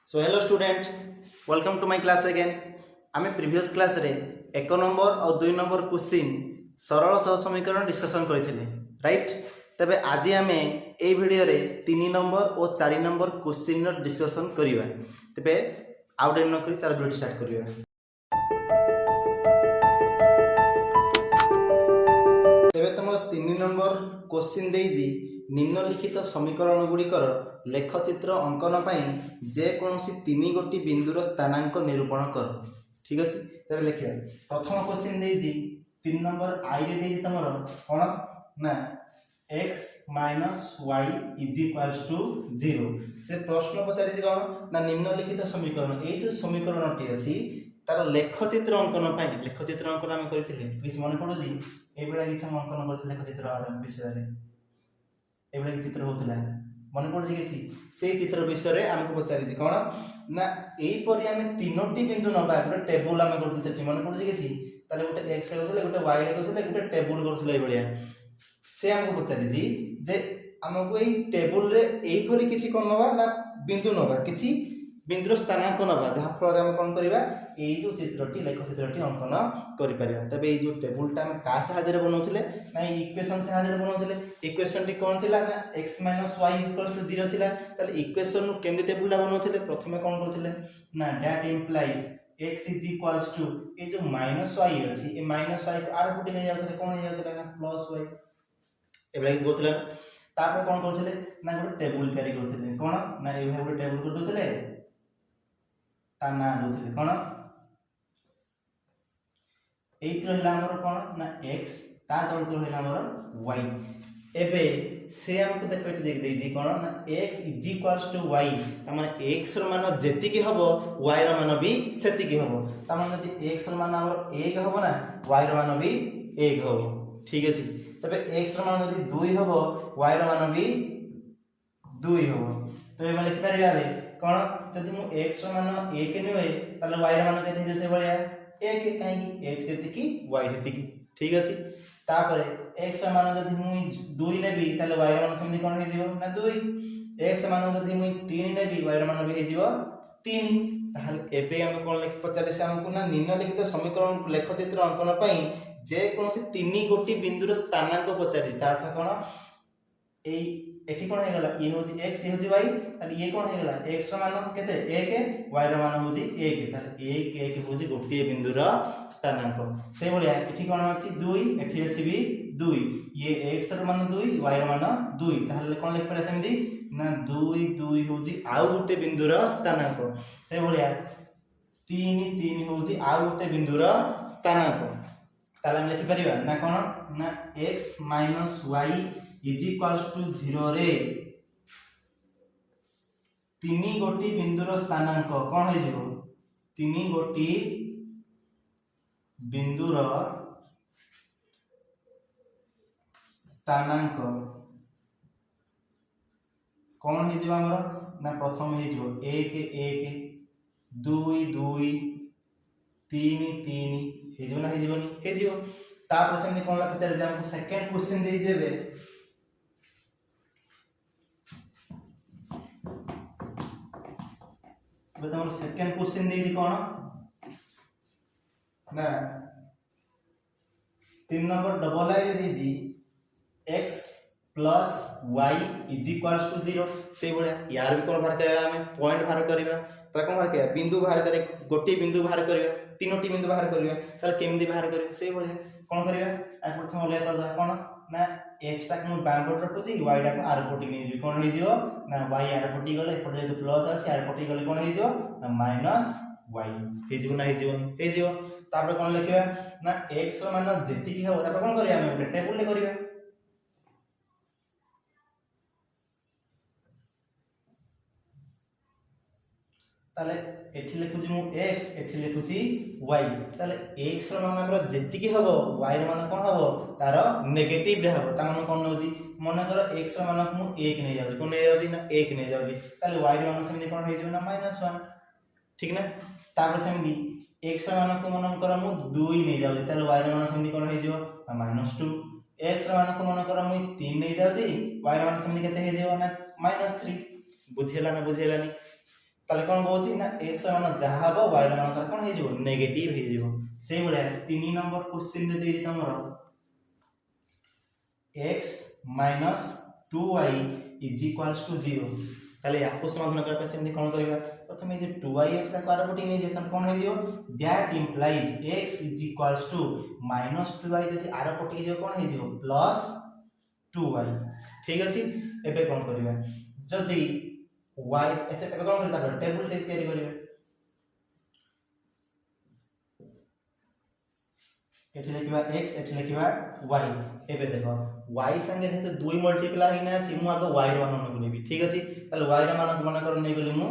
So hello student, welcome to my class again. आमे previous class रे 1 number और 2 number question सरल सह समीकरण डिस्कशन करथिले राइट। तबे आज आमे ए वीडियो रे 3 नंबर और 4 नंबर क्वेश्चन रो डिस्कशन करिवा। तबे आउट न करी चार वीडियो स्टार्ट करिवा। तबे तुम 3 नंबर क्वेश्चन देइजी निम्नलिखित समीकरण गुड़िकर लेखचित्र अंकन जेकोसी 3 गोटी बिंदुर स्थानांक निरूपण कर। ठीक अच्छे तब लिखा प्रथम क्वेश्चन देजी 3 नंबर आई रे तुम कौन ना x minus y is equals to 0 से प्रश्न पचारि कौन ना निम्नलिखित समीकरण ये जो समीकरण टी अच्छी तार लेखचित्र अंकन लेखचित्र अंकन आम करते किसी मन पड़ू ये किसी अंकन कर लेखचित्र विषय एभली चित्र होता मन पड़े किसी से चित्र विषय आमको पचारि कौन ना यहीपरि आम 3टी बिंदु नवा गोटे टेबुल आम कर मन पड़े किसी गोटे एक्स ले गोटे वाई ले गोटे टेबुल कर से आमको पचारि जे आमको यही टेबुल रे यहीपरि किसी कौन नवा ना बिंदु नवा किसी बिंदुर स्थानांक नवा जहाँ फल आम कौन करवा ये जो चित्रटी लेखचित्रटी अंकन कर तबे ये जो टेबुलटा आम क्या साहाଯ୍य बनाऊले ना इक्वेशन साहाଯ୍य बनाऊले इक्वेशन टी कौन थी ना x minus y equals to 0 थिला ताले इक्वेशन केमती टेबुलटा बनाऊले प्रथमे कौन करथिले ना that implies x is equals to ये जो माइनस वाई अछि ए माइनस वाई को आर पटे नै जाउथले कोन नै जाउथले ना प्लस वाई एबला किस करथिले तापर कौन करथिले ना गोटे टेबुल तयारी करथिले कोन ना ए गोटे टेबुल कर दोथिले ता ना दोथिले कोन एत रहिला हमर कोन ना x ता तळ को रहिला हमर y एबे से हमको देखो एटी देख देजी कोन ना x is equals to y त माने x रो मान जेति की हबो y रो मान भी सेति की हबो त माने जदि x रो मान हमर 1 हबो ना y रो मान भी 1 हबो। ठीक अछि तबे x रो मान जदि 2 हबो y रो मान भी 2 हबो तबे हम लिख परिया बे कोन जदि मु x रो मान 1 निवे ताले y रो मान केते हे से भलिया 1 काहे x जेति की y जेति की। ठीक अछि तापर x मान जदि मु 2 नेबी ताले y रो मान समी कोन हे जिवो ना 2 x मान जदि मु 3 नेबी y रो मान भी हे जिवो 3 ताहले एबे हम कोन लिख पचारे से हमको ना निम्नलिखित समीकरण लेखचित्र अंकन पई जे कोनसी 3 गोटी बिंदुर स्थानांक पचारि ता अर्थ कोन ए एठी कोन हे गला ये होची x ये होची y ताले ये कोन हे गला x रो मान केते 1 y रो मान होची 1 ताले 1 1 होची गोटी बिंदुर स्थानांक से भलिया एठी कोन अछि 2 एठी अछि भी 2 ये x रो मान 2 y रो मान 2 ताले कोन लिख परे सेमदी ना 2 2 होची आउ गोटे बिंदुर स्थानांक से भलिया 3 3 होची आउ गोटे बिंदुर स्थानांक ताले हम लिखि परिबा ना कोन ना x y is equals to 0 रे 3 गोटी बिंदुर स्थानांक कोन हे जिवो 3 गोटी बिंदुर स्थानांक कोन हे जिवो हमर ना प्रथम हे जिवो 1 1 2 2 3 3 हे जिवो ना हे जिवोनी हे जिवो तापर सेमनी कोन ला पचार जे हमको सेकंड क्वेश्चन देई जेबे बताओ सेकंड क्वेश्चन देजी कोन ना 3 नंबर डबल आई देजी x plus y is equals to 0 से बळ्या यार भी कोन बाहर करबा हमें पॉइंट बाहर करबा त कोन बाहर करबा बिंदु बाहर करे गोटी बिंदु बाहर करबा तीनोटी बिंदु बाहर करबा ताले केमदी बाहर करबा से बळ्या कोन करबा आ प्रथम ले करदा कोन ना x टा को बांगोट रखुची y टा को आर पटी नै जी कोन हे जिवो ना y आर पटी गले पटे जो प्लस अछि आर पटी गले कोन हे जिवो ना माइनस y हे जिवो ना हे जिवो हे जिवो तापर कोन लिखिबा ना x रो मान जेति की हो तापर कोन करिया हम टेबुल ले करिया ताले एठी लिखुची मु x एठी लिखुची y ताले x रो मान हमर जेति की हबो y रो मान कोन हबो तार नेगेटिव रे हबो ता मान कोन नउजी मन कर x रो मान मु 1 नै जाउजी कोन नै जाउजी ना 1 नै जाउजी ताले y रो मान सेमनी कोन हे जिवो ना -1 ठीक ना तापर सेमनी x रो मान को मन कर मु 2 नै जाउजी ताले y रो मान सेमनी कोन हे जिवो ना -2 x रो मान को मन कर मु 3 नै जाउजी y रो मान सेमनी केते हे जिवो ना -3 बुझियला ना बुझियलानी ताले कौन कहूँ ना एक्स मान जहाँ हम वाई मान तार कौन हो नेगेटिव हो से भाया 3 नंबर क्वेश्चन रे देजी तमरो x माइनस 2y इज इक्वल्स टू 0 ताले याको समाधान करबा सेमि कोन करबा प्रथम जे 2yx ताको आर पटी नै जे तन कोन हो जियो that implies x is equals to minus 2y जति आर पटी जे कोन हो जियो प्लस 2y ठीक अछि एबे कोन करबा जदी y एसे एबे कोन करबा टेबल ते तयारी करबा एठी लिखिबा x एठी लिखिबा y एबे देखो y संगे जेते 2 मल्टीप्लाई हिना सी मु आगो y रो मान नेबी ठीक अछि ताले y रो मान मन कर नै गली मु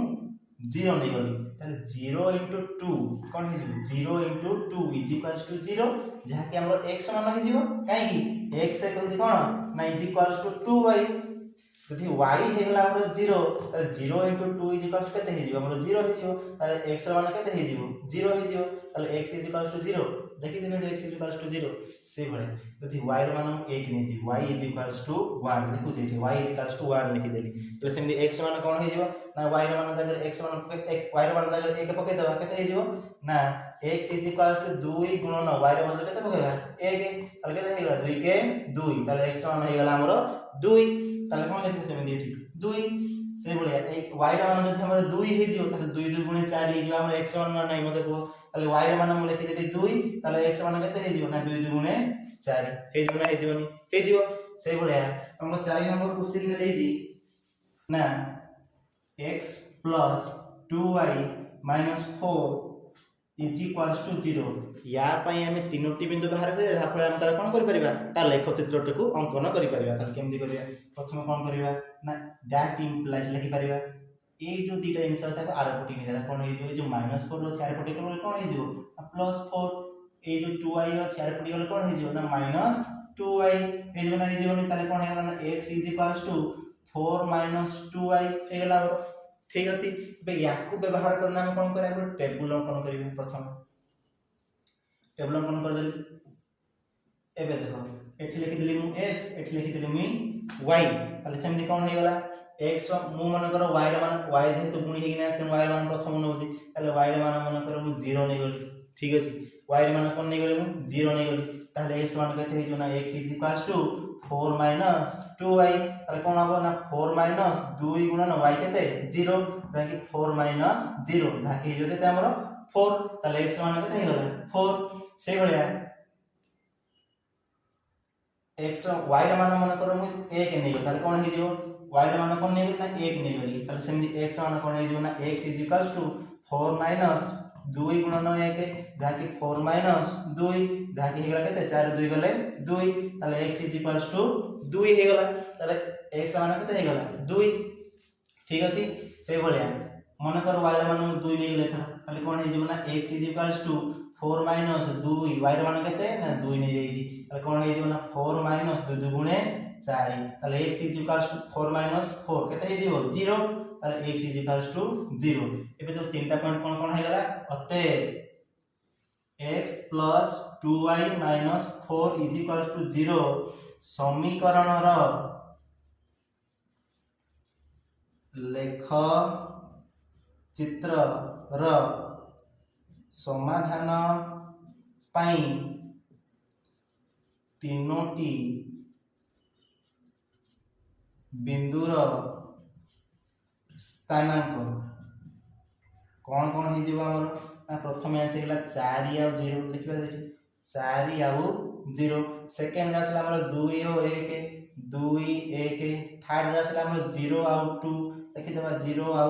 0 नै गली ताले 0 * 2 कोन हे जिवो 0 * 2 इज इक्वल्स टू 0 जहा कि हमरो x मान हे जिवो काई कि x से कहै कोन ना इज इक्वल्स टू 2y जदि y हे गला हमरो 0 ताले 0 * 2 इज इक्वल्स केते हे जिवो हमरो 0 हे जिवो ताले x रो मान केते हे जिवो 0 हे जिवो ताले x इज इक्वल्स टू 0 देखि देबे x इज इक्वल्स टू 0 से भले जदि y रो मान 1 नै जी y इज इक्वल्स टू 1 देखु जेठी y इज इक्वल्स टू 1 लिखि देली तो सेमि x मान कोन हे जिवो ना y रो मान जगह x मान x y रो मान जगह 1 पके दबा केते हे जिवो ना x इज इक्वल्स टू 2 गुणन y रो बदले केते पकेबा 1 ताले केते हे गला 2 के 2 ताले x मान हे गला हमरो 2 ताले कोन लिखि सेमि एठी 2 से भले y रो मान जदि हमरो 2 हे जिवो ताले 2 2 गुणे 4 हे जिवो हमरो x मान नै मते को ताले y रो मान हम लिखि देली 2 ताले x मान केते हे जिवो ना 2 2 गुणे 4 हे जिवो ना हे जिवोनी हे जिवो से भले हम 4 नंबर क्वेश्चन में देजी ना x plus 2y minus 4 is equals to 0 या पई हमें तीनोटी बिंदु बाहर करिया जहा पर हम तार कोन करि परिबा ता लेख चित्रटको अंकन करि परिबा तार केमदी करिया प्रथम कोन करिबा ना दैट इंप्लाइज लिखि परिबा ए जो दीटा आंसर था आर पटी में कोन हे जो -4 रो 4 पटी कोन हे जो +4 ए जो 2y रो 4 पटी गले कोन हे जो ना -2y हे जो ना हे जो ताले कोन हे गला ना x is equals to 4 - 2y हे गला ठीक अछि बे याकू व्यवहार करना हम कोन करे टेबल अंकन करिवे प्रथम टेबल अंकन कर देली एबे देखो एठी लिखि देली मु x एठी लिखि देली मु y ताले सेमि कोन हे गला x मु मन करो y रे मान y जेतु गुणी हे किना से y रे मान प्रथम नउची ताले y रे मान मन करो मु 0 नै गली ठीक अछि y रे मान कोन नै गली मु 0 नै गली ताले x मान केते हे जो ना x is equals to 4 - 2y ताले कोन हो ना 4 - 2 गुणन y केते 0 ताकि 4 - 0 ताकि जो केते हमरो 4 ताले x मान केते हे गला 4 से भलिया x y रे मान मन करो मु 1 नै गली ताले कोन हे जिवो y रे मान कोन नै गली ना 1 नै गली ताले सेमि x मान कोन हे जिवो ना x इज इक्वल्स टू 4 - 2 गुणन 1 जाकि 4 - 2 जाकि हे गला केते 4 2 गले 2 ताले x इज इक्वल्स टू 2 हे गला ताले x मान केते हे गला 2 ठीक अछि से भलिया मन कर y रे मान 2 नै गले ताले कोन हे जिवो ना x is equals to 4 - 2 y रे मान केते ना 2 नै जाईजी ताले कोन हे जिवो ना 4 - 2 2 गुणे 4 ताले x इज इक्वल्स टू 4 - 4 केते हे जिवो 0 ताले x इज इक्वल्स टू 0 एबे तो तीनटा पॉइंट कोन कोन हे गला अते x plus 2y minus 4 is equals to 0 समीकरण रो लेख चित्र रो समाधान पाई तीनोटी बिंदुर स्थानांक कौन कौन हो जिवो हमर ना प्रथम आसे गला 4 आ 0 लिखिबा देठी 4 आ 0 सेकंड आसला हमर 2 और 1 2 1 थर्ड आसला हमर 0 आ 2 लिखि देबा 0 आ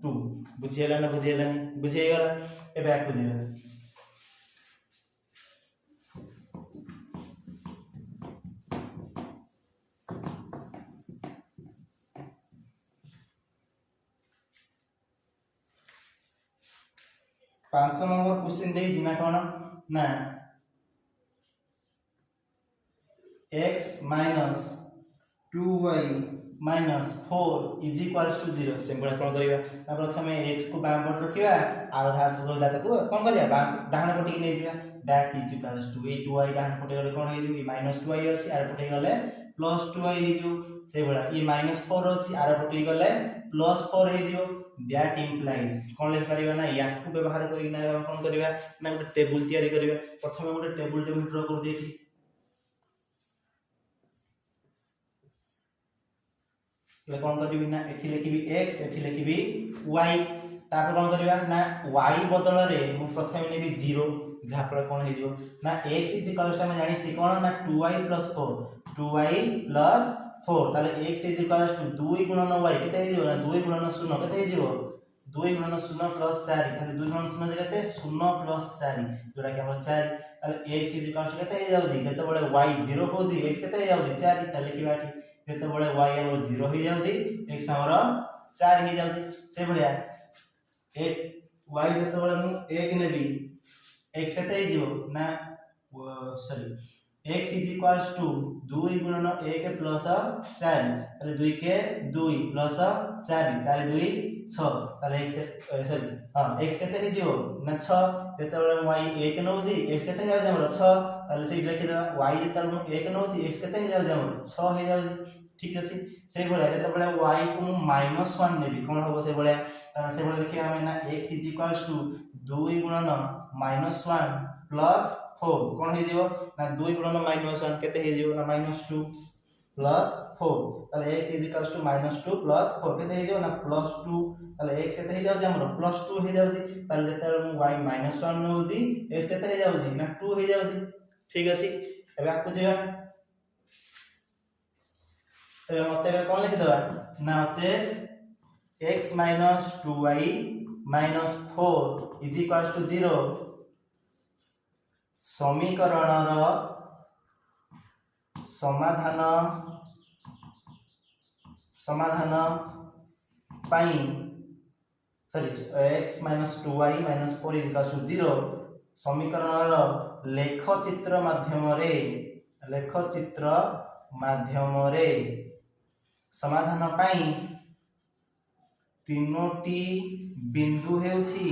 2 बुझियला ना बुझियला एबे आ बुझियला पांच नंबर क्वेश्चन दे जिना कोन ना x minus 2y minus 4 is equals to 0 simple कोन करिवा ना प्रथमे x को बाम पट रखिबा आर धार सब रहला ताको कोन करिया डाहन पटी के नै जिबा that is equals to 2y डाहन पटे गले कोन हे जिवि -2y अछि आर पटे गले +2y हे जिवो से बड़ा ये -4 अछि आर पटी गले +4 हे जिवो दैट इंप्लाइज कोन लिख परिबा ना याकू व्यवहार करी ना कोन करबा ना गोटे टेबुल तयारी करबा प्रथम गोटे टेबुल टे ड्रा कर देछि ले कोन करबी ना एठी लिखिबी x एठी लिखिबी y तापर कोन करबा ना y बदल रे मु प्रथम नेबी 0 जहा पर कोन हे जिवो ना x इज इक्वल्स टू हम जानिछि कोन ना 2y + 4 2y + 4 ताले x इज इक्वल्स टू 2 गुणन y केते हे जिवो ना 2 गुणन 0 केते हे जिवो 2 गुणन 0 + 4 ताले 2 गुणन 0 केते 0 + 4 जोरा के हम 4 ताले x इज इक्वल्स टू केते हे जाउजी केते बळे y 0 होजी x केते हे जाउजी 4 ताले लिखिबा एठी केते बळे y हमर 0 हे जाउजी x हमर 4 हे जाउजी से बळिया x y जेते बळे मु 1 नेबी x केते हे जिवो ना sorry x is equals to 2 गुणन 1 प्लस 4 ताले 2 के 2 प्लस 4 4 2 6 ताले x सॉरी हां x केते हे जिवो ना 6 जेते बळे y 1 नउजी x केते हे जाउजी हमर 6 ताले से लिखि दबा y जेते बळे 1 नउजी x केते हे जाउजी हमर 6 हे जाउजी ठीक अछि से बळे जेते बळे y को -1 नेबी कोन होबो से बळे ताले से बळे लिखि हम ना x इज इक्वल्स टू 2 गुणन -1 प्लस 4 कोन हे जिवो ना 2 गुणन -1 केते हे जिवो ना -2 प्लस 4 ताले x is equals to -2 plus 4 केते हे जिवो ना +2 ताले x केते हे जाउजी हमर +2 हे जाउजी ताले जेते y -1 नउजी x केते हे जाउजी ना 2 हे जाउजी ठीक अछि एबे आकु जिवा एबे मते कोन लिखि दबा ना मते x - 2y - 4 is equals to 0 समीकरणर समाधान पाई sorry x - 2y - 4 is equals to 0 समीकरणर लेखचित्र माध्यम रे समाधान पाई तीनोटी बिंदु हेउछि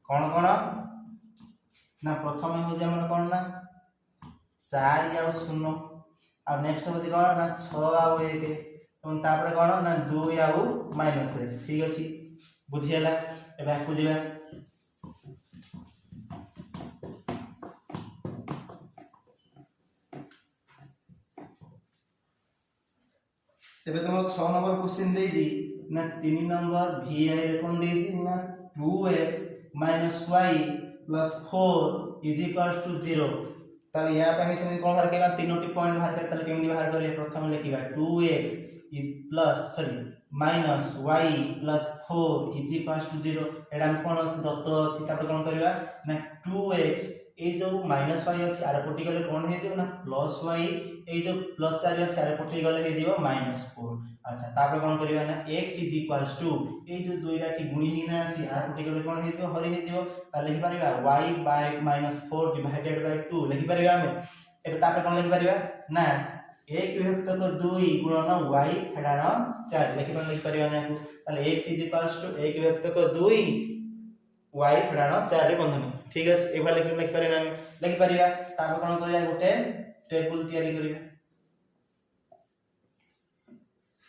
कोन कोन ना प्रथम हो जे हमर कोन ना 4 या 0 आ नेक्स्ट हो जे कोन ना 6 आ 1 एवं तापर कोन ना 2 या -1 ठीक अछि बुझियला एबे आकु जेबा तेबे तुम 6 नंबर क्वेश्चन देजी ना 3 नंबर vi रे कोन देजी ना 2x - y + 4 is equals to 0 ताले या पे हम कोन बाहर केबा तीनोटी पॉइंट बाहर कर ताले केमि बाहर करिए प्रथम लिखिबा 2x plus sorry -y + 4 is equals to 0 एडा हम कोन दत्त अछि तापर कोन करबा ना 2x ए जो -y अछि आर पटी गले कोन हे जो ना +y ए जो +4 अछि आर पटी गले हे दिबो -4 अच्छा तापर कोन करबा ना x इज इक्वल्स टू ए जो दुईटा ठी गुणी ही ना अछि आर पटी गले कोन हे जो हरि हे जो ता लिखि परिबा y / -4 डिवाइडेड बाय 2 लिखि परिबा हम एबे तापर कोन लिखि परिबा ना 1 विभक्त को 2 गुणन y फेडान 4 लिखि परिबा ना ताले x इज इक्वल्स टू 1 विभक्त को 2 y फेडान 4 रे बंधनी ठीक अछि एबा लिखि परिबा हम लिखि परिबा तापर कोन करिया गोटे टेबुल तयारी करिया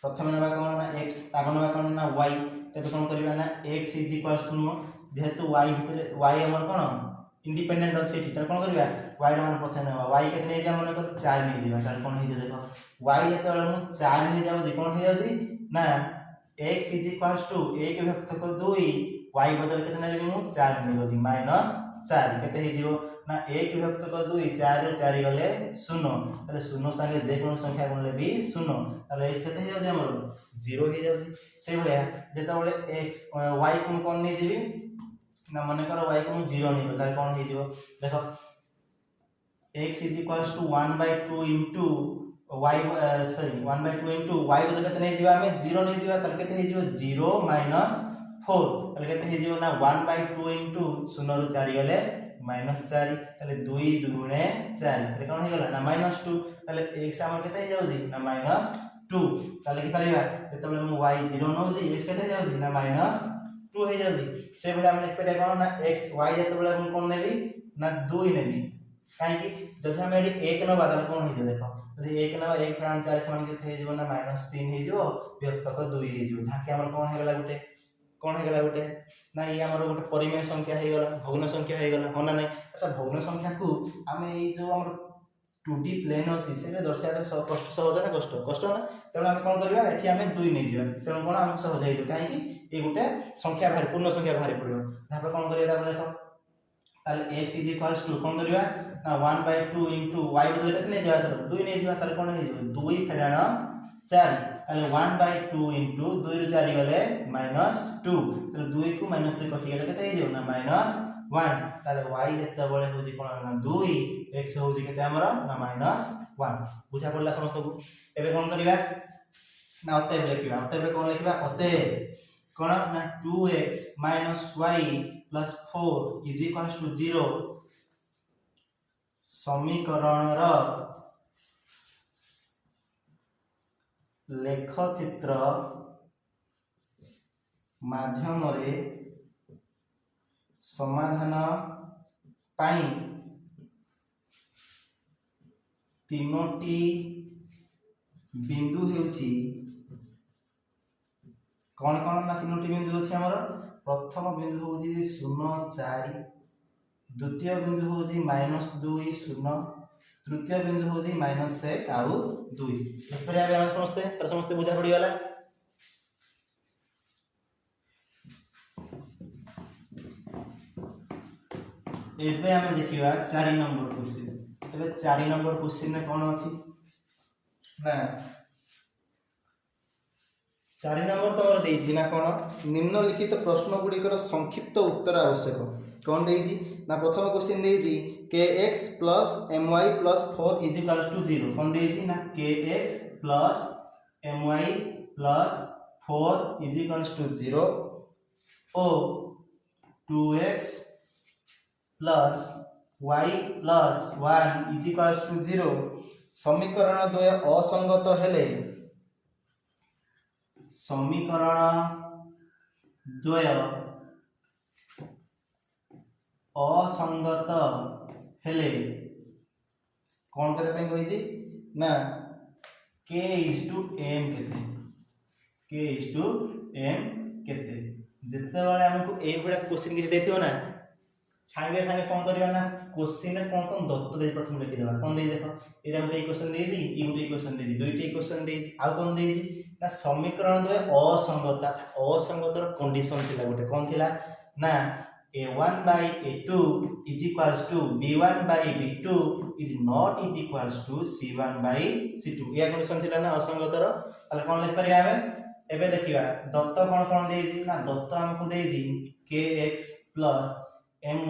प्रथम नबा कोन ना x तापर नबा कोन ना y तबे कोन करिबा ना x इज इक्वल्स टू जेहेतु y भितरे y हमर कोन इंडिपेंडेंट अछि ठीक कोन करिबा y मान प्रथम नबा y केते नै जा मन कर 4 नै दिबा तार कोन हे देखो y जेते मु 4 नै जाउ जे कोन हे जाउ जी ना x इज इक्वल्स टू 1 विभक्त को 2 y बदल केते नै मु 4 नै गली -4 केते हे जिवो ना 1 विभक्त को 2 4 रे 4 गले 0 ताले 0 संगे जे कोन संख्या गुणले भी 0 ताले x केते हे जाउ जे हमर 0 हे जाउ से बळे जेते बळे x y कोन नै जिवि ना माने करो y को 0 नै ताले कोन हे जिवो देखो x is equals to 1/2 into y sorry 1/2 into y बदल केते नै जिवा हमें 0 नै जिवा ताले केते हे जिवो 0 - 4 ताले केते हे जिवो ना 1/2 इनटू 0 रो 4 गले -4 ताले 2 दुगुणे 4 ताले कोन हे गला ना -2 ताले x हमर केते हे जाउ जी ना -2 ताले कि परिबा जेते बळे मु y 0 नउ जी x केते हे जाउ जी ना -2 हे जाउ जी से बळे हम लिख पे कोन ना x y जेते बळे मु कोन नेबी ना 2 नेबी कहीं जब हम ये 1 नवा ताले कोन हो देखो जब 1 नवा 1 प्राण 4 समान के थे जीवन ना -3 हो जीवो विभक्तक 2 हो जीवो जाके हमर कोन हे गला गुटे कोन हे गला गुटे ना ये हमर गुटे परिमेय संख्या हे गला भग्न संख्या हे गला होना नहीं अच्छा भग्न संख्या को हमें ये जो हमर 2D प्लेन अछि से दर्शाया कष्ट सहज ना कष्ट कष्ट ना तेणु आम कौन करवा एठी आम 2 नहीं जा तेणु कौन आम सहज हो कहीं ये गोटे संख्या बाहर पूर्ण संख्या बाहर पड़ो तापर कौन करिया देखो ताले x इज इक्वल्स टू कौन करवा ना 1/2 इनटू y बदले केते नहीं जावा 2 नहीं जावा ताले कौन हो जाव 2 फेराण 4 ताले 1/2 इनटू 2 रु 4 गले -2 ताले 2 को -2 कटि गले केते हो जाव ना -1 ताले y जत्ते बळे होजी कोन ना 2 x होजी केते हमर ना -1 बुझा पड़ला समस्त को एबे कोन करबा ना अतएव लिखिबा अतएव कोन लिखिबा अतएव कोन ना 2x - y + 4 is equals to 0 समीकरण र लेख चित्र माध्यम रे समाधान पाई तीनोटी बिंदु हेउछि कौन कौन ना तीनोटी बिंदु अछि हमर प्रथम बिंदु होछि 0 4 द्वितीय बिंदु होछि -2 0 तृतीय बिंदु होछि -1 आउ 2 एपरे आबे हम समस्त बुझा पड़ी वाला एबे हम देखिबा 4 नंबर क्वेश्चन एबे 4 नंबर क्वेश्चन में कोन अछि ना 4 नंबर तमर देइछि ना कोन निम्नलिखित प्रश्न गुड़िकर संक्षिप्त उत्तर आवश्यक कौन देइछि ना प्रथम क्वेश्चन देइछि kx + my + 4 = 0 कौन देइछि ना kx + my + 4 = 0 O 2x + y + 1 = 0 समीकरण द्वय असंगत हेले समीकरण द्वय असंगत हेले कौन करे पे कहि ना k m केते k m केते जते वाले हमको ए बडा क्वेश्चन किछ देथियो ना संगे संगे कौन करबा ना क्वेश्चन में कौन दत्त दे प्रथम लिखि देबा कौन दे देखो एरा गुटे क्वेश्चन देछि ई गुटे क्वेश्चन देछि दुईटी क्वेश्चन देछि आ कौन देछि ना समीकरण द्वय असंगत अच्छा असंगत रो कंडीशन थिला गुटे कौन थिला ना a1/a2 = b1/b2 is not is equals to c1/c2 या कंडीशन थिला ना असंगत रो ताले कौन लिख परिया हमें एबे देखिबा दत्त कौन देछि ना दत्त हमको देछि kx +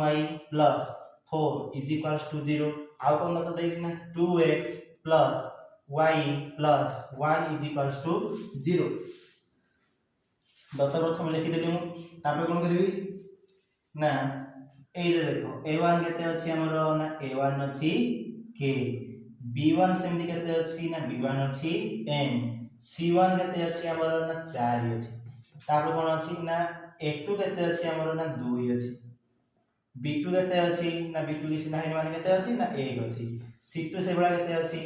my + 4 = 0 आउ कौन दत्त देछि ना 2x + y + 1 = 0 दत्त प्रथम लिखि देली मु तापर कोन करबी ना ए देखो a1 केते अछि हमरो ना a1 अछि k b1 सेमति केते अछि ना b1 अछि m c1 केते अछि हमरो ना 4 अछि तापर कोन अछि ना a2 केते अछि हमरो ना 2 अछि b2 केते अछि ना b2 किसी नाही माने केते अछि ना 1 अछि c2 से बडा केते अछि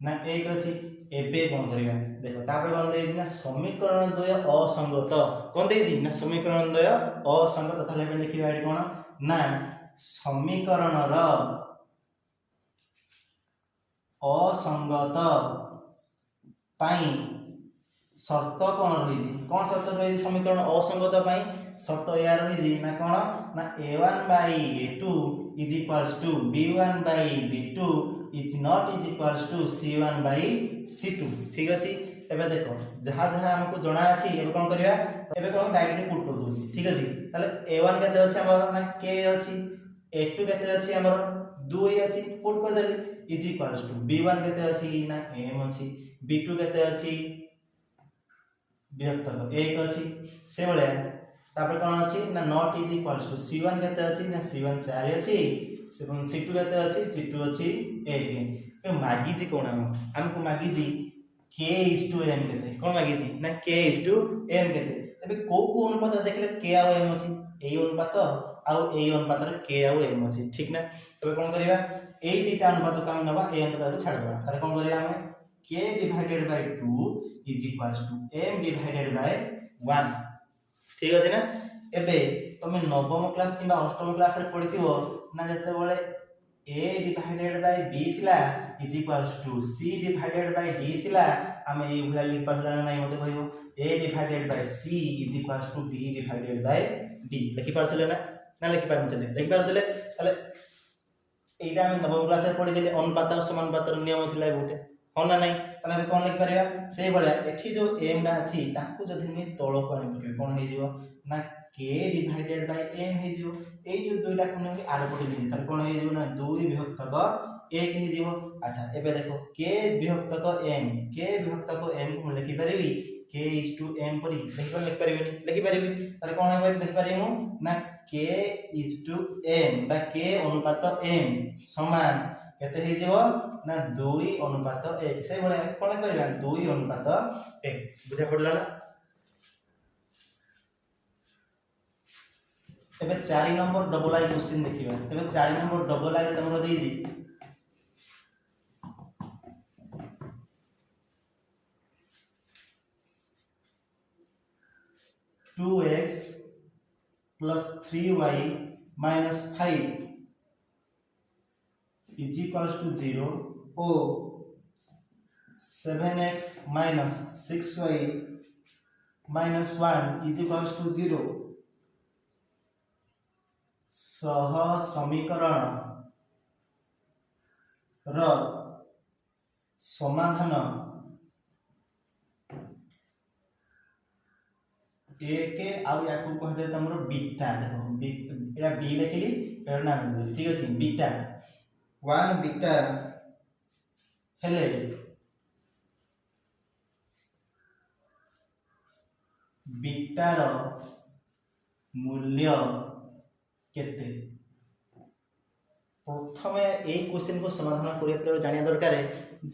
ना 1 अछि एबे कोन करिया देखो तापर कोन देछि ना समीकरण द्वय असंगत कोन देछि ना समीकरण द्वय असंगत ताले पे लिखिबा एडी कोन ना समीकरण र असंगत पाई शर्त कोन रहिछि कोन शर्त रहिछि समीकरण असंगत पाई शर्त या रहिछि ना कोन ना a1/a2 = b1/b2 is not is equals to c1/c2 ठीक अछि एबे देखो जहा जहा हमको जणा अछि एबे कोन करिया एबे कोन डायरेक्टली पुट कर दोछि ठीक अछि ताले a1 केते अछि हमर ना k अछि a2 केते अछि हमर 2 अछि पुट कर देली is equals to b1 केते अछि ना m अछि b2 केते अछि विभक्तक 1 अछि से बळे तापर कोन अछि ना not is equals to c1 केते अछि ना c1 4 अछि सेवन c2 केते अछि c2 अछि 1 ए मागी जी कोन हमको मागी जी k m केते कोन मागी जी ना k m केते एबे को अनुपात देखले के आ एम अछि एई अनुपात आउ एई अनुपात रे के आउ एम अछि ठीक ना तबे कोन करिया एई दुटा अनुपात को हम नबा एई अनुपात को छाड़ देबा तारे कोन करिया हम k divided by 2 is equals to m divided by 1 ठीक अछि ना एबे तमे नवम क्लास किबा अष्टम क्लास रे पढिथिबो ना जते बेले a डिवाइडेड बाय b थिला is equals to c divided by d थिला हम एई भला लिख पारला नै मते कहियो a divided by c is equals to b divided by d लिखि पारथले ना लिखि पारथले ताले एटा हम नवम क्लास रे पढि दिले अनुपात और समानुपात रो नियम थिला गोटे होना नै ताले कोन लिखि पारिबा सेही भला एठी जो m ना अछि ताकू जदि मी तळ को आनि पके कोन हे जिवो ना k divided by m हे जिवो एई जो दुईटा कोन कि आर पटे दिले ताले कोन हे जिवो ना 2 विभक्तक 1 हे जिवो अच्छा एबे देखो k विभक्तक m को लिखि पारिबी k is to m पर लिखि पारिबी ताले कोन हे लिखि पारिमु ना k is to m बा k अनुपात m समान केते हे जिवो ना 2 अनुपात 1 से बोले कोन लिखि पारिबा 2 अनुपात 1 बुझा पड़ला ना एबे 4 नंबर डबल आई क्वेश्चन देखिबा तबे 4 नंबर डबल आई रे हमरा देई जी 2x plus 3y minus 5 is equals to 0 or 7x minus 6y minus 1 is equals to 0 सह समीकरण र समाधान के आउ याकू कह दे तमरो बीटा देखो एटा बी लिखली एटा नाम दे ठीक अछि बीटा 1 बीटा हेले बीटा रो मूल्य केते प्रथमे ए क्वेश्चन को समाधान करिया पर जानिया दरकार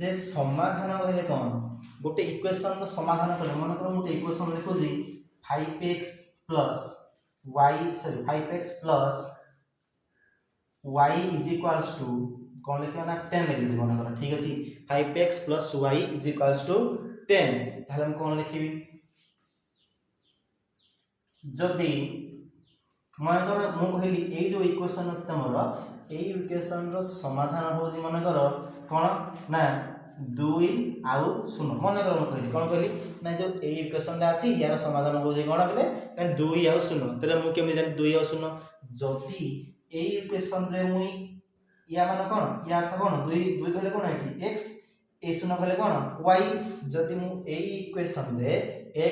जे समाधान होले कोन गोटे इक्वेशन रो समाधान करे मन कर गोटे इक्वेशन लिखो जी 5x plus y sorry 5x plus y is equals to कौन लिखियो ना 10 लिखि दिबो ना ठीक अछि 5x plus y is equals to 10 ताले हम कौन लिखिबी जदी मन कर मु कहली ए जो इक्वेशन अछि तमरो ए इक्वेशन रो समाधान हो जी मन कर कोन ना 2 आउ शून्य मन कर म कहली कोन कहली ना जो ए इक्वेशन ला अछि यार समाधान हो जे कोन बले ना 2 आउ शून्य तले मु केमि जानि 2 आउ शून्य जति ए इक्वेशन रे मुई या मान कोन या था कोन 2 2 कहले कोन एठी x ए शून्य कहले कोन y जति मु ए इक्वेशन रे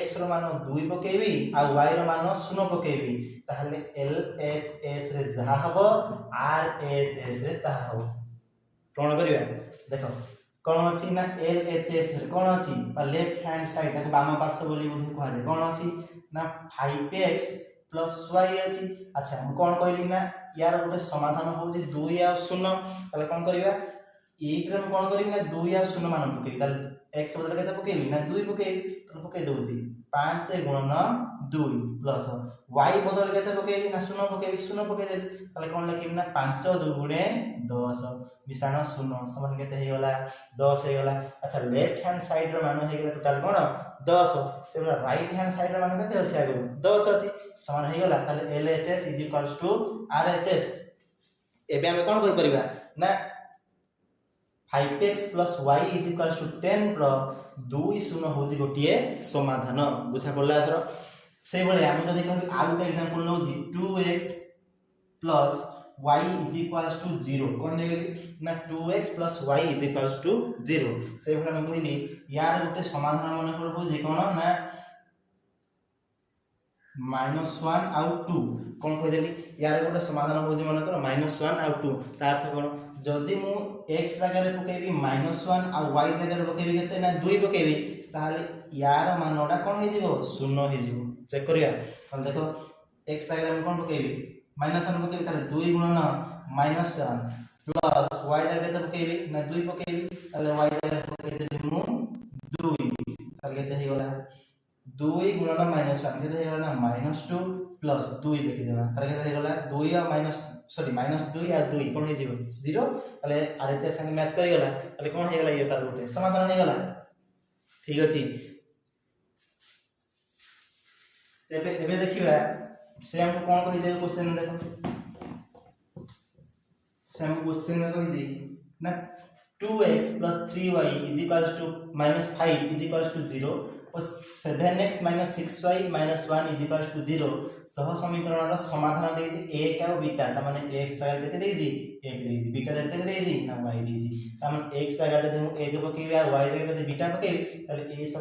x रो मान 2 पकेबी आ y रो मान शून्य पकेबी ताहले LHS रे जहा हबो RHS रे ताहा हबो कोन करिया देखो कोन अछि ना LHS रे कोन अछि बा लेफ्ट हैंड साइड ताको बाम पार्श्व बोली बुद्धि कहै छै कोन अछि ना 5x plus y अछि अच्छा हम कोन कहली ना यार गोटे समाधान हो जे 2 या 0 ताले कोन करिया एक रे कोन करिबी ना 2 या 0 मान पकेबी ताले x बदले केते पकेबी ना 2 पकेबी ताले पके दोछि 5 गुणन 2 प्लस y बदल केते पकेबी ना 0 पकेबी 0 पके दे ताले कोन लिखिबी ना 5 2 गुणे 10 मिसाण 0 समान केते हे गला 10 हे गला अच्छा लेफ्ट हैंड साइड रो मान हे गला टोटल कोन 10 से राइट हैंड साइड रो मान केते अछि आगु 10 अछि समान हे गला ताले LHS is equals to RHS एबे हम कोन कहि परिबा ना 5x plus y is equals to 10 प्र 2 शून्य होजी गोटिए समाधान बुझा पड़ला एथरो से बळे हम जदी कहबी आ गोटे एग्जांपल नो जी 2x plus y is equals to 0 कोन नेगेली ना 2x plus y is equals to 0 से बळे हम कहली यार गोटे समाधान मन कर होजी कोन ना -1 आउट 2 कोन कहि देली यार गोटे समाधान होजी मन कर -1 आउट 2 तार अर्थ कोन जदी मु x जगह रे पकेबी -1 आ y जगह रे पकेबी केते ना 2 पकेबी ताले यार मानोडा कोन हे जिवो 0 हे जिवो चेक करिया हम देखो x जगह रे हम कोन पकेबी -1 पकेबी ताले 2 गुणन -1 प्लस y जगह रे पकेबी ना 2 पकेबी ताले y जगह रे पकेबी मु 2 ताले केते हे गला 2 गुणन -1 केते हे गला ना -2 प्लस 2 लिखि देबा तार केते हे गला 2 आ माइनस सॉरी -2 आ 2 कोन हे जीव 0 तले आरते संग मैच करि गला तले कोन हे गला ये तार गोटे समाधान हे गला ठीक अछि एबे देखिबा से हमको कोन कहि देबे क्वेश्चन में देखो से हम क्वेश्चन में कहि जी ना 2x plus 3y is equals to -5 is equals to 0 और 7x minus 6y minus 1 is equals to 0 सह समीकरण रा समाधान देई जे a का बीटा त माने x जगह केते देई जी 1 देई जी बीटा जगह केते देई जी ना y देई जी त माने x जगह दे हम a के पकेबा y जगह दे बीटा पकेबी तले a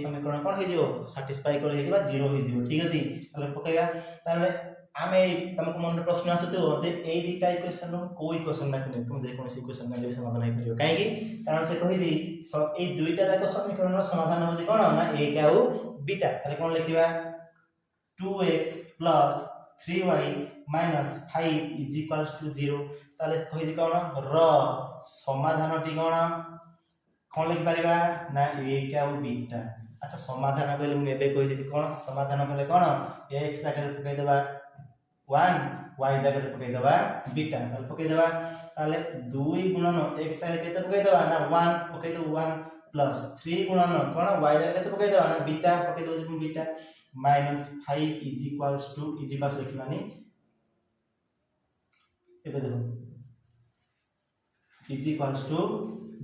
समीकरण कोन हे जिवो सैटिस्फाई कर हे जिवा 0 हे जिवो ठीक अछि तले पकेबा तले आमे तुमको मन प्रश्न आसुतो जे ए दुटा इक्वेशन रो कोई क्वेश्चन ना कि तुम जे कोन सी क्वेश्चन ना समाधान हे करियो काहे कि कारण से कहि जी सब ए दुईटा जाक समीकरण रो समाधान हो जे कोन ना a का ओ बीटा तले कोन लिखिबा 2x 3y 5 is equals to 0 तले कहि जी कोन र समाधान टी कोन लिख परिबा ना a का ओ बीटा अच्छा समाधान कहले हम एबे कहि जे कोन समाधान कहले कोन x जाकर पकई देबा 1 y जगह पकई देबा बीटा तले पकई देबा ताले 2 गुणन x जगह केते पकई देबा ना 1 पकई दो 1 प्लस 3 गुणन कोन y जगह केते पकई देबा ना बीटा पकई दो जे बीटा -5 इज इक्वल्स टू लिखिबानी एबे देखो इज इक्वल्स टू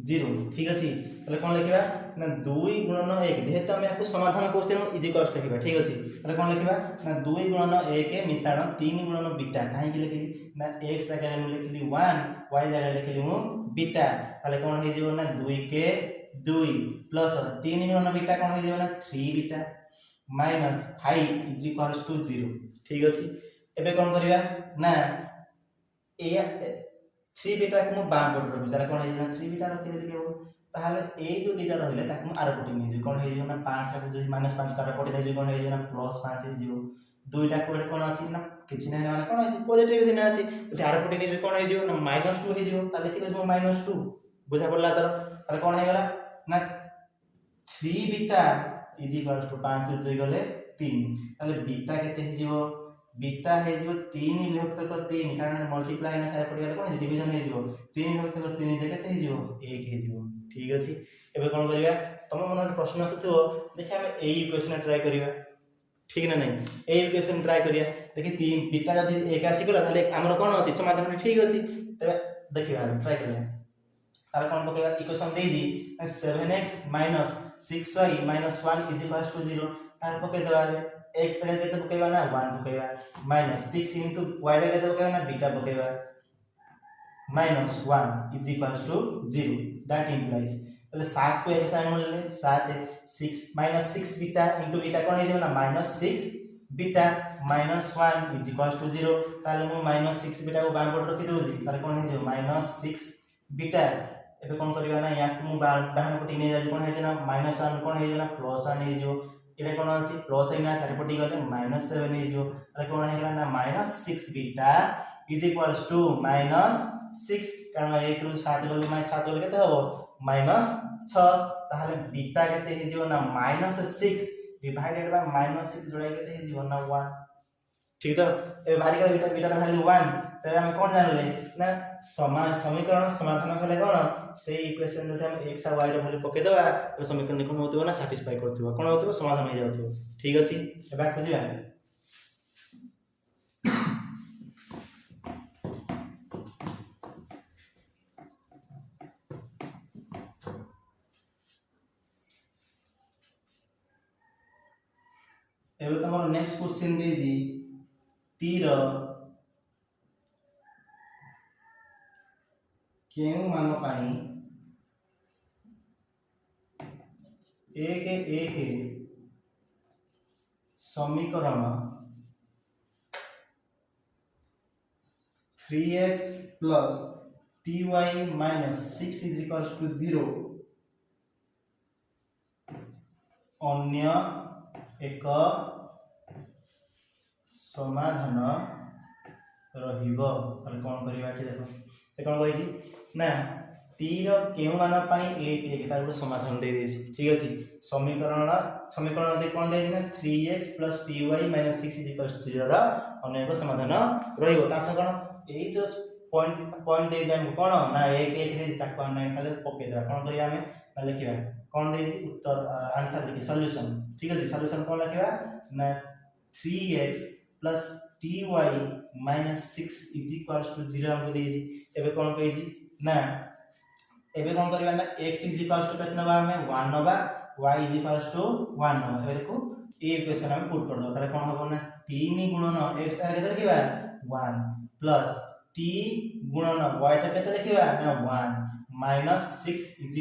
0 ठीक अछि तले कोन लिखिबा ना 2 गुणन 1 जेहेतु हम याको समाधान करते हम इज इक्वल्स लिखिबा ठीक अछि तले कोन लिखिबा ना 2 गुणन 1 मिश्रण 3 गुणन बीटा काहे कि लिखिबी ना x जगह में लिखिली 1 y जगह लिखिली मु बीटा तले कोन हे जेबो ना 2 के 2 प्लस 3 गुणन बीटा कोन हे जेबो ना 3 बीटा -5 इज इक्वल्स टू 0 ठीक अछि एबे कोन करिया ना ए 3 बीटा को बाम पट रखि जरा कोन हे ना 3 बीटा रखि देली केबो ताहले ए जो दिटा रहिले ताकू आर पटी नै जे कोन हे जो ना 5 रा जे -5 कर पटी नै जे कोन हे जो ना +5 हे जो दुईटा कोडे कोन अछि ना किछि नै माने कोन अछि पॉजिटिव दिन अछि त आर पटी नै जे कोन हे जो ना -2 हे जो ताले कि जो -2 बुझा पड़ला तार कोन हे गला ना 3 बीटा इज इक्वल्स टू 5 2 गले 3 ताले बीटा केते हे जो बीटा हे जो 3 विभक्त क 3 कारण मल्टीप्लाई ना सारे पड़ी गले कोन डिवीजन हे जो 3 विभक्त क 3 जे केते हे जो 1 हे जो ठीक अछि एबे कोन करिया तम मन प्रश्न आसुतो देखि हम ए इक्वेशन ट्राई करिया ठीक ना नहीं ए इक्वेशन ट्राई करिया देखि 3 बीटा जदि 1 आसी गला ताले हमर कोन अछि समाधान ठीक अछि तबे देखिबा ट्राई करिया तार कोन पकेबा इक्वेशन देई जी 7x 6y 1 is equals to 0 तार पके देबा x जगह केते पकेबा ना 1 पकेबा -6 into y जगह केते पकेबा ना beta पकेबा -1 is equals to 0 that implies पहले 7 को एक साइड में ले 7 6 -6 बीटा into बीटा कोन हे जो ना -6 बीटा -1 is equals to 0 ताले मु -6 बीटा को बाम पट रखि दोजी ताले कोन हे जो -6 बीटा एबे कोन करिवा ना या मु डाहन पटी नै जाय कोन हे ना -1 कोन हे ना +1 हे जो एबे कोन अछि प्लस हे ना सारे पटी गले -7 हे जो ताले कोन हे ना -6 बीटा इज इक्वल्स टू -6 कारण 1 रु 7 गले -7 गले केते हो -6 ताहले बीटा केते हे जो ना -6 डिवाइडेड बाय -6 जोड़ा केते हे जो ना 1 ठीक तो ए बाहरी का बीटा बीटा वैल्यू 1 तबे हम कोन जानले ना समीकरण समाधान कले कोन से इक्वेशन रे हम x और y रो वैल्यू पके देबा तो समीकरण कोन होतबो ना सैटिस्फाई करतबो कोन होतबो समाधान हो जाउतबो ठीक अछि एबा खोजिबा एबे तमरो नेक्स्ट क्वेश्चन दे जी t रो केउ मान पाई 1 समीकरण 3x plus ty minus 6 is equals to 0 अन्य एक समाधान रहिबो ताले कोन करिबा कि देखो ए कोन कहि छी ना t टी रो केउ मान पई 1 1 तार गोटे समाधान दे देछि ठीक अछि समीकरण दे कोन दे ना 3x + ty - 6 = 0 रा अन्य एक समाधान रहिबो ता कोन एई जो पॉइंट दे जाम कोन ना 1 1 दे ताको हम खाली पके देबा कोन करिया हमें ना लिखिबा कोन दे उत्तर आंसर लिखि सॉल्यूशन ठीक अछि सॉल्यूशन कोन लिखिबा ना 3x + ty - 6 = 0 हमको देछि एबे कोन कहिछि ना एबे कोन करबा ना x = केतना बा हमें 1 नबा y = 1 नबा एबे देखो ए इक्वेशन हम पुट कर दो ताले कोन होबो ना 3 गुणन x आ केते लिखिबा 1 प्लस t गुणन y से केते लिखिबा ना 1 - 6 =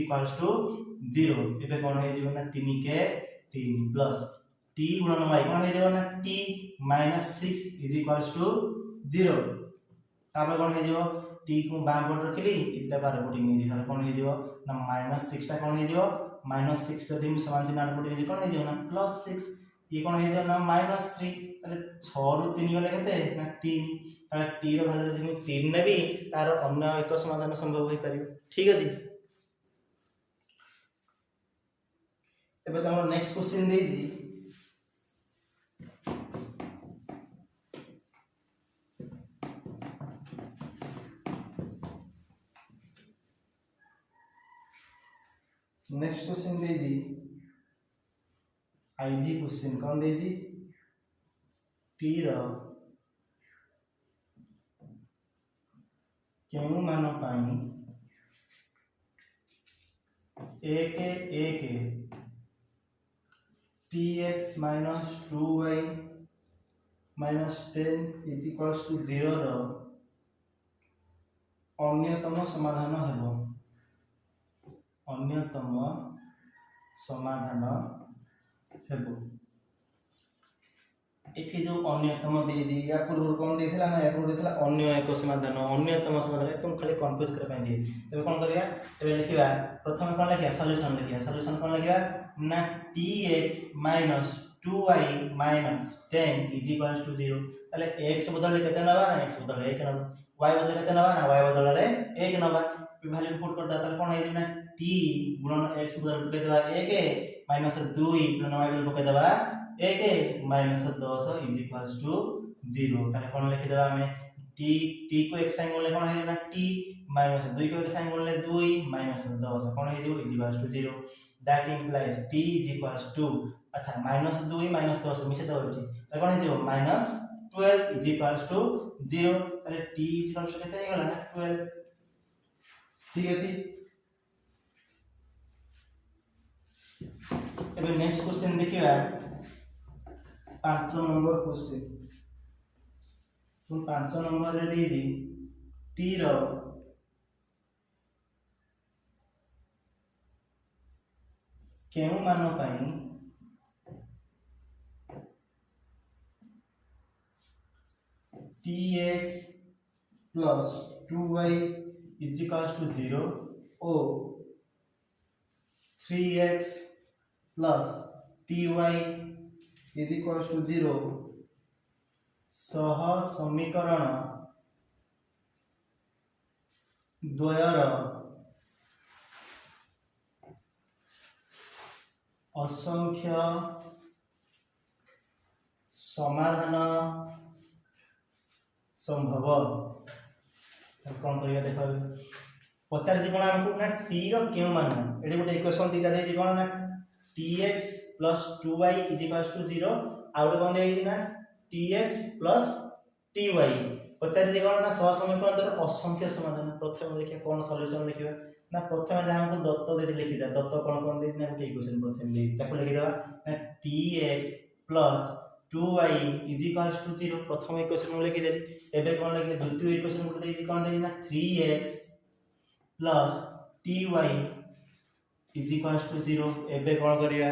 0 एबे कोन हे जिवो ना 3 के 3 प्लस t गुणन y कोन हे जिवो ना t - 6 = 0 तापर कोन हे जिवो t को बाम पट रखिली इटा बार पटिंग नि जिवो कोन हे जिवो ना -6 टा कोन हे जिवो -6 जदि हम समान चिन्ह आन पटिंग कोन हे जिवो ना +6 ये कोन हे जिवो ना -3 ताले 6 रु 3 गले केते ना 3 ताले t रो वैल्यू जदि हम 3 नेबी तार अन्य एक समाधान संभव होई परियो ठीक अछि एबे त हमर नेक्स्ट क्वेश्चन देई जी नेक्स्ट क्वेश्चन दे जी आईवी क्वेश्चन कौन दे जी टी रो केउ मान पाई 1 1 tx - 2y - 10 = 0 रो अन्यतम समाधान हेबो अन्यतम समाधान हेबो एठी जो अन्यतम देजी या पूर्व कोन देथिला ना या पूर्व देथिला अन्य एक समाधान अन्यतम समाधान तुम खाली कंफ्यूज कर पाई दे तबे कोन करिया तबे लिखिबा प्रथम कोन लिखिया सॉल्यूशन कोन लिखिबा ना tx - 2y - 10 = 0 ताले x बदले केते नबा ना x बदले 1 नबा y बदले केते नबा ना y बदले 1 नबा वैल्यू पुट कर ताले कोन हे ना t गुणन x बदले के देबा 1 - 2 गुणन y बदले के देबा 1 - 10 = 0 ताले कोन लिखि देबा हमें t को x साइन बोलले कोन हे ना t - 2 को x साइन बोलले 2 - 10 कोन हे जो = 0 that implies t = अच्छा -2 - 10 मिसे दो एठी ताले कोन हे जो -12 = 0 ताले t = केते हे गला ना 12 ठीक अछि एबे नेक्स्ट क्वेश्चन देखिबा 5 नंबर क्वेश्चन तो 5 नंबर रे देजी t रो केउ मान पाई tx + 2y = 0 ओ 3x + ty = 0 सह समीकरण द्वयर असंख्य समाधान संभव कौन करिया देखो पचार जी कोन हमको ना t रो केउ मान एडी गोटे इक्वेशन तीटा दे जी कोन ना tx + 2y = 0 आ गोटे कोन दे ना tx + ty पचार जी कोन ना सह समीकरण द्वारा असंख्य समाधान प्रथम देखिए कोन सॉल्यूशन लिखिबा ना प्रथम जहां हमको दत्त दे लिखि दा दत्त कोन दे ना गोटे इक्वेशन प्रथम दे ताको लिखि देबा ना tx + 2y = 0 प्रथम इक्वेशन लिखि दे एबे कोन लिखि द्वितीय इक्वेशन गोटे देछि कोन देछि ना 3x + ty = 0 एबे कोन करिया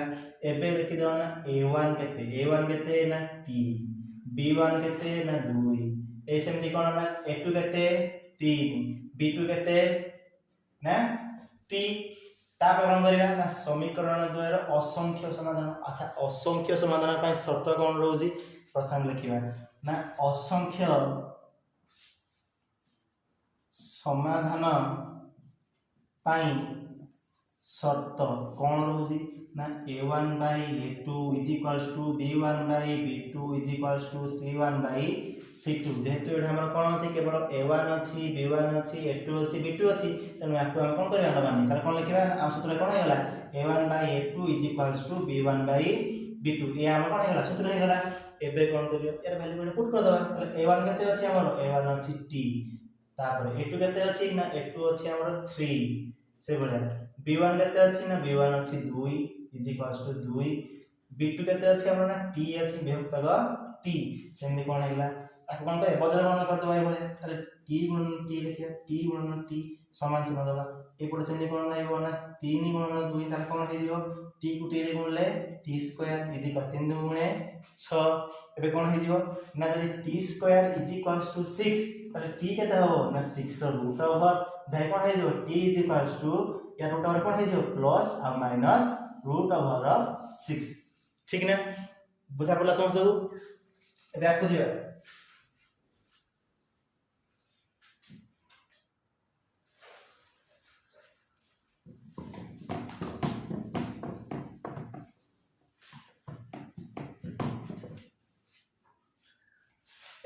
एबे लिखि देबा ना a1 केते ना t b1 केते ना 2 ए सेमति कोन ना a2 केते 3 b2 केते ना t तापर कोन करिया ना समीकरण द्वयर असंख्य समाधान अच्छा असंख्य समाधान पय शर्त कोन रोजी प्रथम लिखिबा ना असंख्य समाधान पाई शर्त कौन रोजी ना a1 by a2 is equals to b1 by b2 is equals to c1 by c2 जेहेतु एटा हमर कोन अछि केवल a1 अछि b1 अछि a2 अछि b2 अछि तनु याकु हम कोन करिया नबानी ताले कोन लिखिबा आ सूत्र कोन हे गला a1 by a2 is equals to b1 by b2 ए हमर कोन हे गला सूत्र हे गला एबे कोन करियो यार वैल्यू को पुट कर दबा ताले a1 केते अछि हमर a1 अछि t तापर a2 केते अछि ना a2 अछि हमर 3 से बोला b1 केते अछि ना b1 अछि 2 इज इक्वल्स टू 2 b2 केते अछि हमर ना t अछि विभक्तक t सेमि कोन हेला ताको कोन करे बदल गणना कर दबा बोले ताले t गुणन t लिखिया t गुणन t समान चिन्ह दबा एपटे सेमि कोन लाइबो ना 3 गुणन 2 ताले कोन हे दियो t को t रे गुणले t स्क्वायर इज इक्वल 3 2 गुणे 6 एबे कोन हे जिवो ना जदि t square is equals to 6 ताले t केते हो ना 6 रो रूट ओवर जाय कोन हे जिवो t इज इक्वल्स टू या रूट ओवर कोन हे जिवो प्लस और माइनस रूट ओवर ऑफ 6 ठीक ना बुझा पड़ला समझो एबे आकु जिवा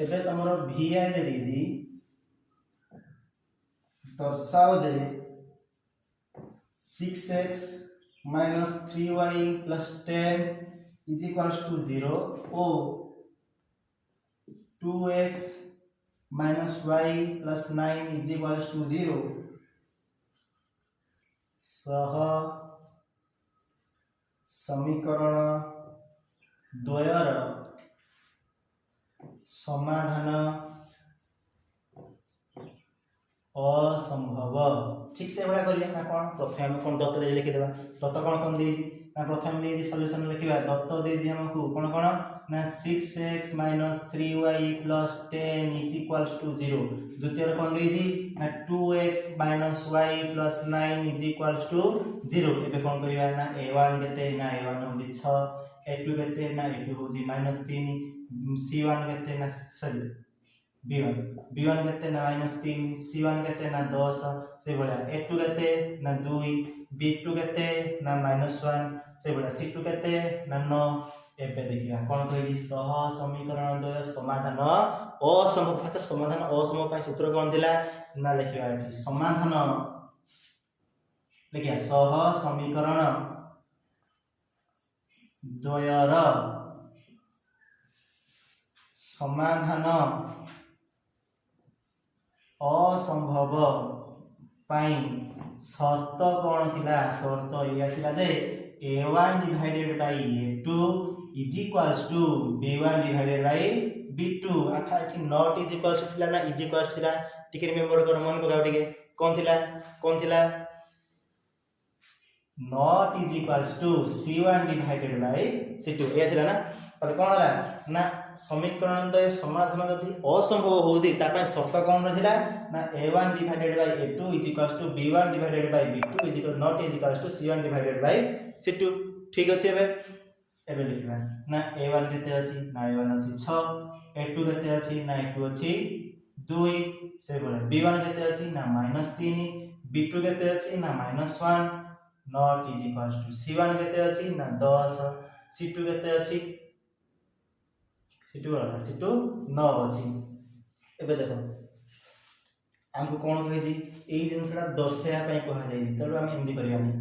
एबे तमरो vi रे दीजी दर्शाओ जे 6x minus 3y plus 10 is equals to 0 or 2x minus y plus 9 is equals to 0 सह समीकरण द्वयर समाधान असंभव ठीक से बड़ा करिया ना कोन प्रथम हम कोन दत्त रे लिखि देबा दत्त कोन देजी ना प्रथम देजी सॉल्यूशन लिखिबा दत्त देजी हमकु कोन ना 6x 3y 10 is equals to 0 द्वितीय कोन देजी ना 2x y 9 is equals to 0 एबे कोन करिबा ना a1 केते ना a1 होजी 6 a2 केते ना a2 होजी -3 c1 केते ना सॉरी b1 केते ना -3 c1 केते ना 10 से बोला a2 केते ना 2 b2 केते ना -1 से बोला c2 केते ना 9 एबे देखिया कोन कहि सह समीकरण द्वय समाधान असंभव अच्छा समाधान असंभव पय सूत्र कोन दिला ना लिखिबा एठी समाधान लिखिया सह समीकरण द्वयर समाधान असंभव पाई शर्त कोन थिला शर्त या थिला जे a1 divided by a2 is equals to b1 divided by b2 अथा एठी नॉट इज इक्वल्स थिला ना इज इक्वल्स थिला टिके रिमेंबर कर मन पकाउ टिके कोन थिला not is equals to c1 divided by c2 ए थिला ना तले कोन होला ना समीकरण द्वय समाधान जदि असंभव होजी ता पय शर्त कोन रहिला ना a1 divided by a2 is equals to b1 divided by b2 is equal not is equals to c1 divided by c2 ठीक अछि एबे लिखिबा ना a1 केते अछि ना a1 अछि 6 a2 केते अछि ना a2 अछि 2 से बोले b1 केते अछि ना -3 b2 केते अछि ना -1 not is equals to c1 केते अछि ना 10 c2 केते अछि c2 9 अछि एबे देखो हमको कोन कहि छी एई जिनसला दर्शाया पय कहा जाई तलो हम हिंदी करियानी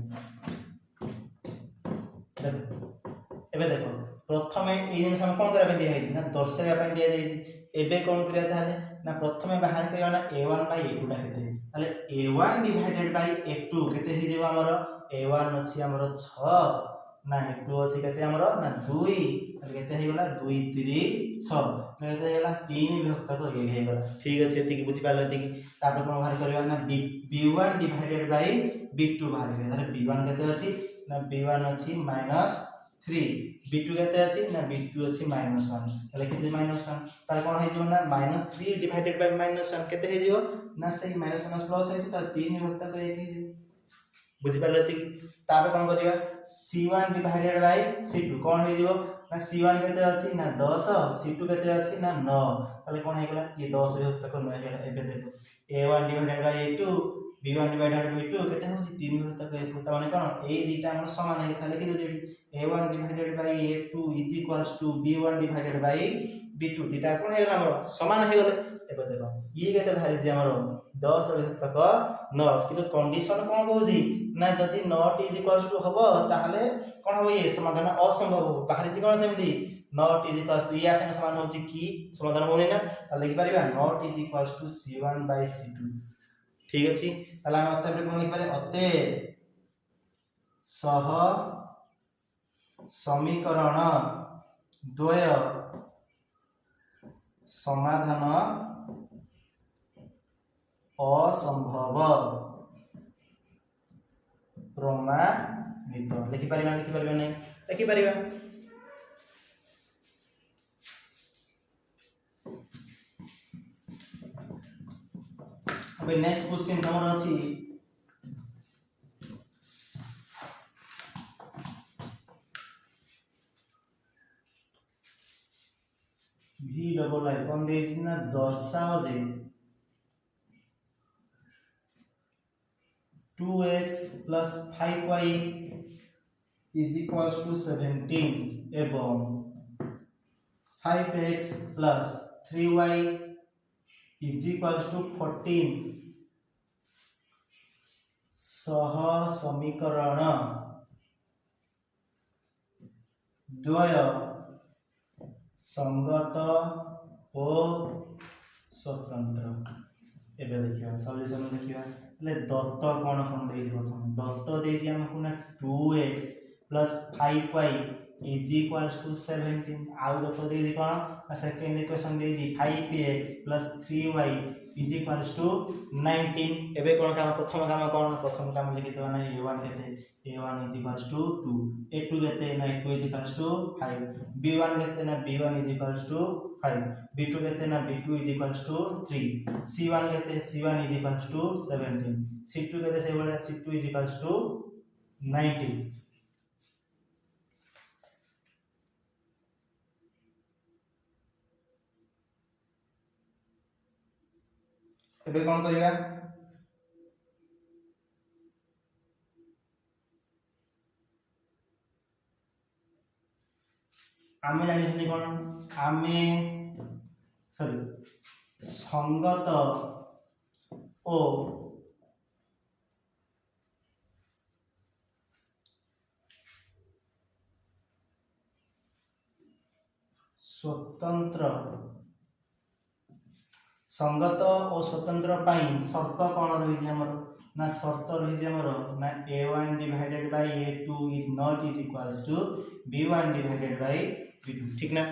एबे देखो प्रथमे एई जिनस हम कोन करा पय दिया है ना दर्शाया पय दिया जाई छी एबे कोन करिया ताले ना प्रथमे बाहर करिया ना a1 बाय a2 टा केते ताले a1 डिवाइडेड बाय a2 केते हि जेबो हमर a1 अछि हमर 6 ना a2 अछि केते हमर ना 2 ताले केते हि गेला 2 3 6 केते हि गेला 3 विभक्त को 1 हि गेला ठीक अछि एति कि बुझि पाले एति तापर कोन बाहर करिया ना b1 डिवाइडेड बाय b2 बाहर करिया ताले b1 केते अछि ना b1 अछि -3 b2 केते अछि ना b2 अछि -1 ताले केते -1 ताले कोन हि जिवो ना -3 डिवाइडेड बाय -1 केते हि जिवो ना सेही -1 प्लस है ताले 3 विभक्त को 1 हि जिवो बुझि पाले एति तापर कोन करिया c1 डिवाइडेड बाय c2 कोन हि जिवो ना c1 केते अछि ना 10 c2 केते अछि ना 9 ताले कोन हे गेला ये 10 विभक्त को 9 हे गेला एबे देखो a1 divided by a2 b1 divided by 2 केते होची 3 विभक्त f माने कोन ए दुईटा हमर समान है था लिखि दो जे a1 divided by a2 is equals to b1 divided by b2 दुईटा कोन हे गेला हमर समान हे गेले एबे देखो ये केते भारी जे हमर 10 विभक्त 9 किंतु कंडीशन कोन कहूची ना जदि नॉट इज इक्वल्स टू हबो ताहले कोन हबो ये समाधान असंभव हो बाहरी जी कोन सेमती नॉट इज इक्वल्स टू या संगे समान होची की समाधान होनी ना त लिखि परिबा not is equals to c1 by c2 ठीक अछि ताला हम अतः कोन लिखि पारे अते सह समीकरण द्वय समाधान असंभव प्रमाणित लिखि परिबा नहीं लिखि परिबा अबे नेक्स्ट क्वेश्चन हमर अछि v डबल आई कोन देछि ना दर्शाओ जे 2x plus 5y is equals to 17 एवं 5x plus 3y is equals to 14 सह समीकरण द्वय संगत और स्वतंत्र एबे देखियो सॉल्यूशन देखियो ले दत्त कोन कोन देछि प्रथम दत्त देछि हमकु ना 2x plus 5y is equals to 17 आउ दत्त देछि कोन सेकंड इक्वेशन देछि 5x plus 3y is equals to 19 एबे कोन काम प्रथम काम लिखि दो ना a1 केते a1 is equals to 2 a2 केते ना a2 is equals to 5 b1 केते ना b1 is equals to 5 b2 केते ना b2 is equals to 3 c1 केते c1 is equals to 17 c2 केते से बडा c2 is equals to 19 एबे कोन करिया आमे जानि हनी कोन आमे सॉरी संगत ओ स्वतंत्र संगत और स्वतंत्र पाई शर्त कोन रही जे हमर ना शर्त रही जे हमर ना a1 divided by a2 is not is equals to b1 divided by b2 ठीक ना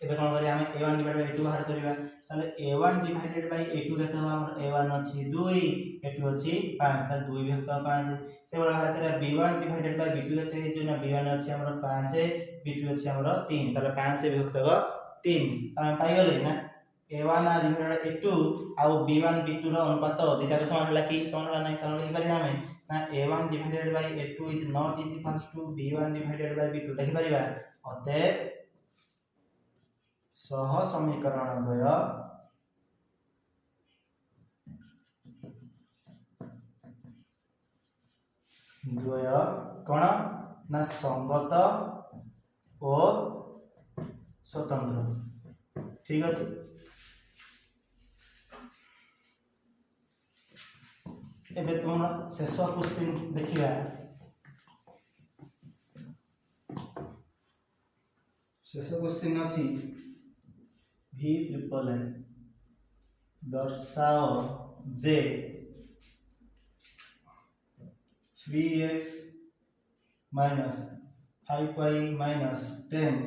एबे कोन करी हम a1 डिवाइडेड बाय a2 बाहर करबा ताले a1 डिवाइडेड बाय a2 केते हो हमर a1 अछि 2 a2 अछि 5 ताले 2 विभक्त 5 से बडा बाहर करा b1 डिवाइडेड बाय b2 केते हे जे ना b1 अछि हमर 5 b2 अछि हमर 3 ताले 5 विभक्त 3 हम पाई गेले ना a1 डिवाइडेड a2 आउ b1 b2 रो अनुपात दुटा के समान होला कि समान होला नै कारण लिखि परिबा हमें ना a1 divided by a2 is not is equals to b1 divided by b2 लिखि परिबा अतः सह समीकरण द्वय कोन ना संगत और स्वतंत्र ठीक अछि एबे तुम शेष क्वेश्चन देखिबा शेष क्वेश्चन अछि v triple n दर्शाओ J 3x minus 5y minus 10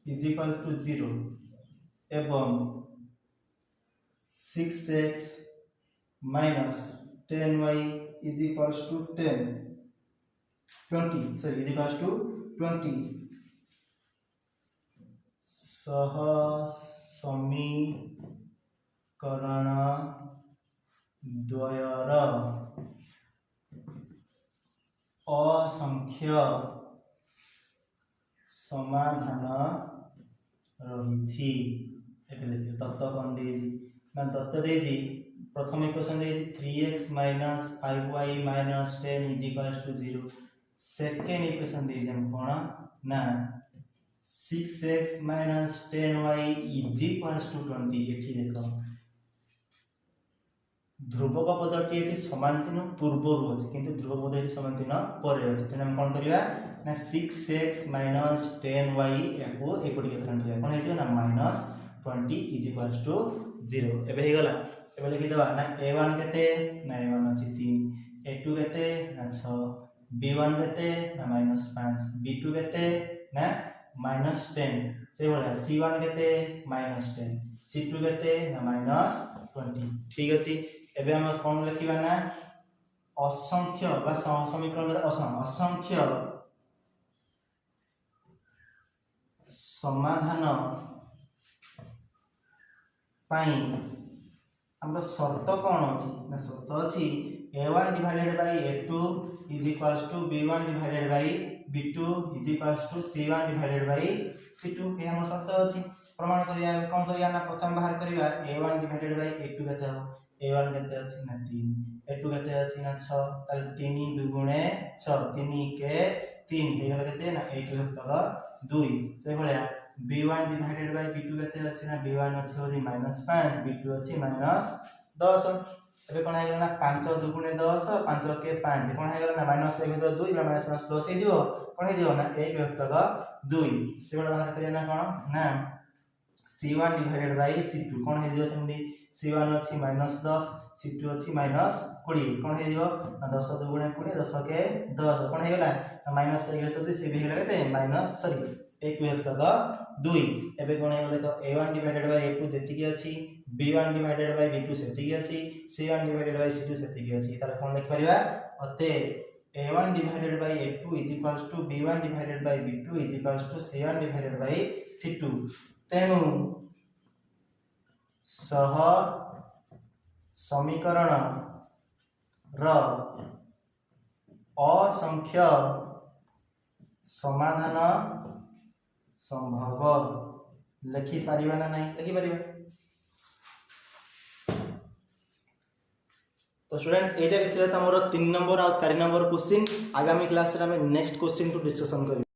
is equal to 0 एवं 6x minus 10y is equals to 20 sorry is equals to 20 सह समीकरण द्वयर असंख्य समाधान रही एके देखिए तत्व कौन देजी ना तत्व देजी प्रथम इक्वेशन दे 3x - 5y - 10 = 0 सेकेंड इक्वेशन दे हम कोन ना 6x - 10y = 20 एठी देखो ध्रुवक पदटी एठी समान चिन्ह पूर्वरु अछि किंतु ध्रुवक पदटी समान चिन्ह परे अछि तेने हम कोन करिया ना 6x - 10y याको एकोटी केतना लिया कोन हेजो ना -20 = 0 एबे हे गला एबे लिखि दबा ना a1 केते ना a1 अछि 3 a2 केते ना 6 b1 केते ना -5 b2 केते ना -10 से बोला c1 केते -10 c2 केते ना -20 ठीक अछि एबे हम कोन लिखिबा ना असंख्य बा समीकरण रे असंख्य समाधान पाई हमर शर्त कोन अछि ना शर्त अछि a1 / a2 = b1 / b2 = c1 / c2 ए हमर शर्त अछि प्रमाण करिया कोन करिया ना प्रथम बाहर करिया a1 / a2 केते हो a1 केते अछि ना 3 a2 केते अछि ना 6 ताल 3 2 गुणे 6 3 के 3 हे गेल केते ना 1 / 2 से भलिया b1 / b2 केते अछि ना b1 अछि ओरी -5 b2 अछि -10 एबे कोन हे गेल ना 5 2 गुणे 10 5 के 5 कोन हे गेल ना -1 / 2 -5 प्लस हे जिवो कोन हे जिवो ना 1 / 2 से बडा बाहर करिया ना कोन ना c1 / c2 कोन हे जिवो सेमदी c1 अछि -10 c2 अछि -20 कोन हे जिवो ना 10 2 गुणे 20 10 के 10 कोन हे गेला -1 / 2 से भी हेला केते 1 / 2 एबे कोन हे देखो a1 / a2 जेतिकी अछि b1 / b2 सेतिकी अछि c1 / c2 सेतिकी अछि ताले कोन लिख परिबा अते a1 / a2 = b1 / b2 = c1 / c2 तेनु सह समीकरण र असंख्य समाधान संभव लिखि परिबा ना नहीं लिखि परिबा तो स्टूडेंट ए जगह थिला तमरो 3 नंबर और 4 नंबर क्वेश्चन आगामी क्लास रे हम नेक्स्ट क्वेश्चन टू डिस्कशन करी।